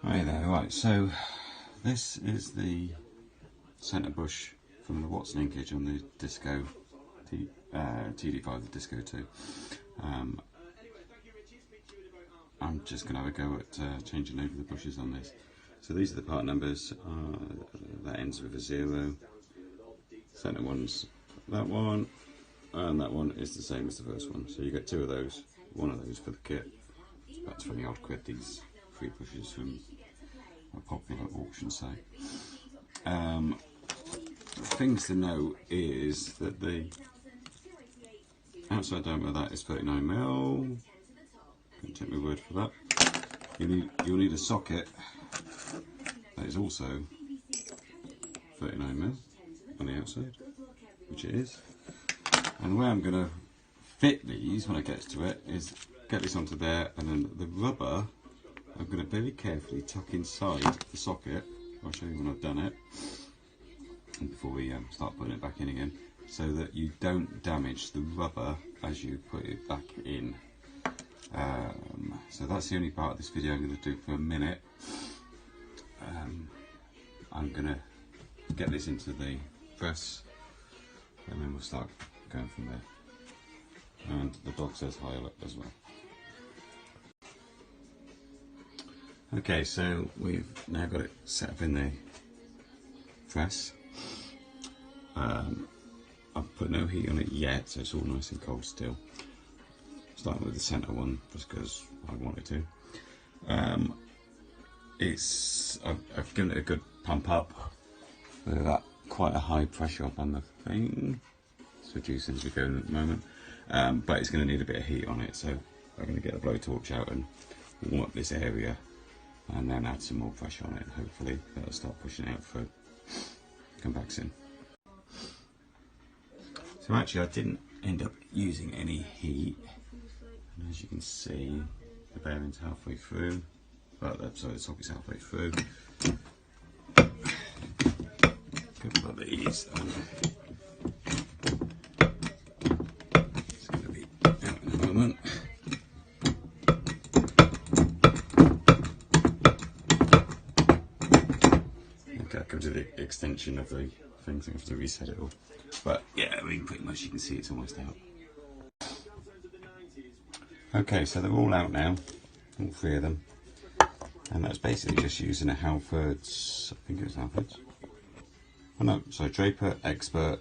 Hi there, right, so this is the centre bush from the Watts linkage on the Disco TD5, the Disco 2. I'm just going to have a go at changing over the bushes on this. So these are the part numbers, that ends with a 0. Centre one's that one, and that one is the same as the first one. So you get 2 of those, 1 of those for the kit. It's about 20 odd quid, these 3 bushes from a popular auction site. Things to know is that the outside diameter of that is 39mm. Can take my word for that. You'll need a socket that is also 39mm on the outside, which it is. And the way I'm going to fit these when I get to it is get this onto there, and then the rubber I'm going to very carefully tuck inside the socket. I'll show you when I've done it, and before we start putting it back in again, so that you don't damage the rubber as you put it back in. So that's the only part of this video I'm going to do for a minute. I'm going to get this into the press, and then we'll start going from there. And the dog says hi as well. Okay, so we've now got it set up in the press. I've put no heat on it yet, so it's all nice and cold still. Starting with the centre one, just because I wanted to. I've given it a good pump up with that quite a high pressure up on the thing. It's reducing as we go in at the moment, but it's going to need a bit of heat on it, so I'm going to get a blowtorch out and warm up this area, and then add some more pressure on it, and hopefully that'll start pushing out through. Come back soon. So actually I didn't end up using any heat, and as you can see the bearing's halfway through, sorry, the socket's halfway through. A couple of these, it's going to be out in a moment. That comes with the extension of the thing, so I have to reset it all. But yeah, I mean, pretty much you can see it's almost out. Okay, so they're all out now, all 3 of them. And that's basically just using a Halford's, I think it was Halford's. Oh no, so Draper Expert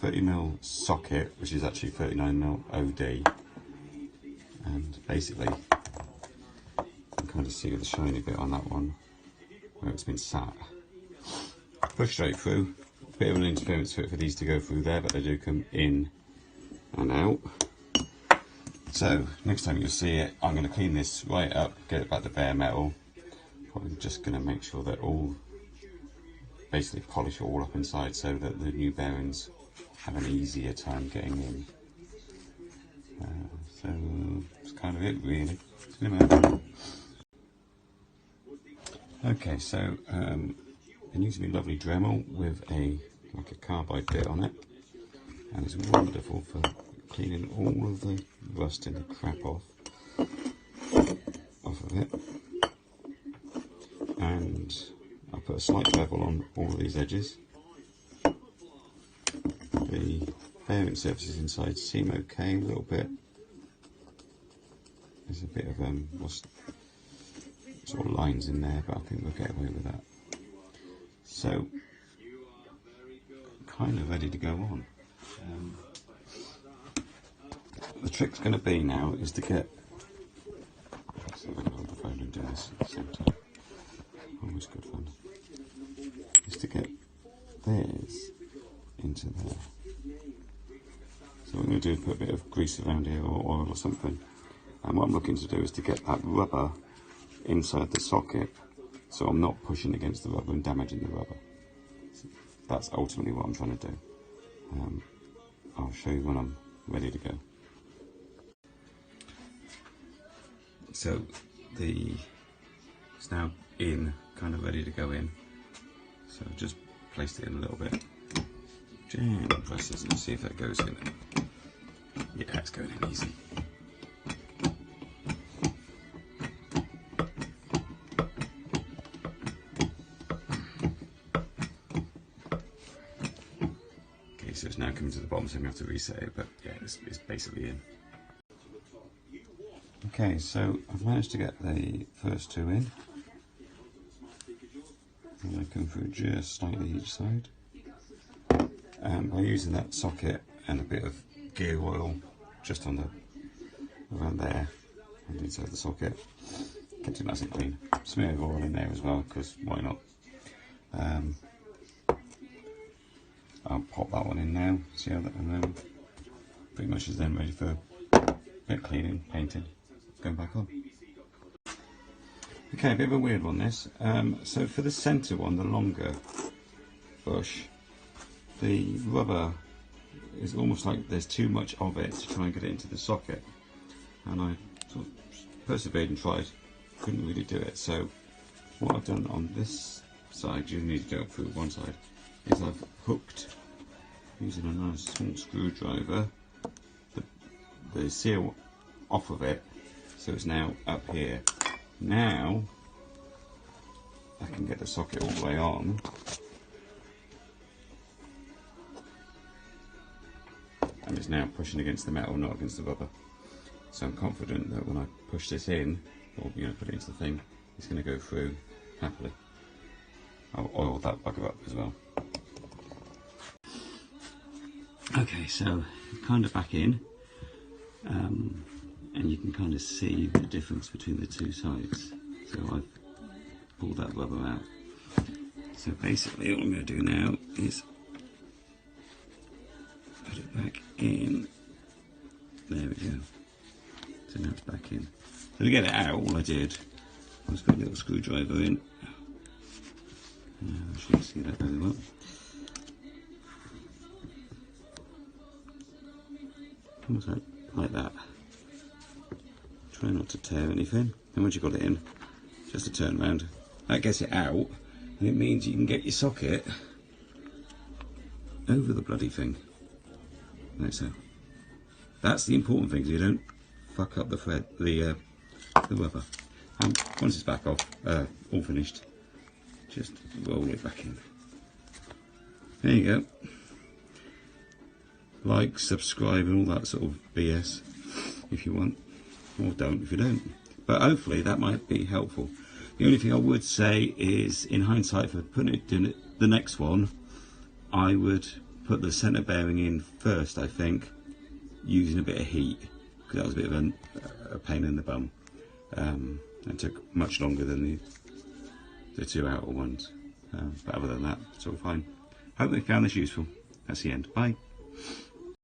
30mm socket, which is actually 39mm OD. And basically, you can kind of see the shiny bit on that one, where it's been sat. Push straight through. Bit of an interference fit for these to go through there, but they do come in and out. So next time you'll see it, I'm going to clean this right up, get it back to bare metal. Probably just going to make sure that all, basically polish it all up inside, so that the new bearings have an easier time getting in. So that's kind of it really. Okay, so it needs to be a lovely Dremel with like a carbide bit on it, and it's wonderful for cleaning all of the rust and the crap off of it. And I put a slight bevel on all of these edges. The bearing surfaces inside seem okay a little bit. There's a bit of sort of lines in there, but I think we'll get away with that. So, kind of ready to go on. The trick's going to be now is to get, so I'm going to hold the phone and do this at the same time. Always good fun. Is to get theirs into there. So what I'm going to do is put a bit of grease around here, or oil or something. And what I'm looking to do is to get that rubber inside the socket, so I'm not pushing against the rubber and damaging the rubber. So that's ultimately what I'm trying to do. I'll show you when I'm ready to go. So it's now in, kind of ready to go in. So I've just placed it in a little bit. Jam presses and see if that goes in. Yeah, it's going in easy. so it's now coming to the bottom, so we have to reset it, but yeah, it's basically in. Okay, so I've managed to get the first two in. And they come through just slightly each side. By using that socket and a bit of gear oil just on the around there and inside the socket, kept it nice and clean. Smear of oil in there as well, because why not? I'll pop that one in now, see how that, and then pretty much is then ready for a bit of cleaning, painting, going back on. Okay, a bit of a weird one this. So for the centre one, the longer bush, the rubber is almost like there's too much of it to try and get it into the socket. And I sort of persevered and tried, couldn't really do it. So what I've done on this side, you need to go through one side, is I've hooked, using a nice small screwdriver, the seal off of it, so it's now up here. Now I can get the socket all the way on, and it's now pushing against the metal, not against the rubber. So I'm confident that when I push this in, or put it into the thing, it's going to go through happily. I'll oil that bugger up as well. Okay, so kind of back in, and you can kind of see the difference between the two sides. So I've pulled that rubber out. So basically all I'm going to do now is put it back in. There we go. So now it's back in. So to get it out, all I did was put a little screwdriver in. I'm sure you see that very well. Almost like that. Try not to tear anything. And once you've got it in, just a turn around. That gets it out, and it means you can get your socket over the bloody thing. Like so. That's the important thing, so you don't fuck up the thread, the rubber. And once it's back off, all finished, just roll it back in. There you go. Like, subscribe and all that sort of BS if you want, or don't if you don't. But hopefully that might be helpful. The only thing I would say is, in hindsight, for putting it in the next one, I would put the centre bearing in first, I think, using a bit of heat, because that was a bit of a pain in the bum. It took much longer than the two outer ones. But other than that, it's all fine. Hope they found this useful. That's the end. Bye.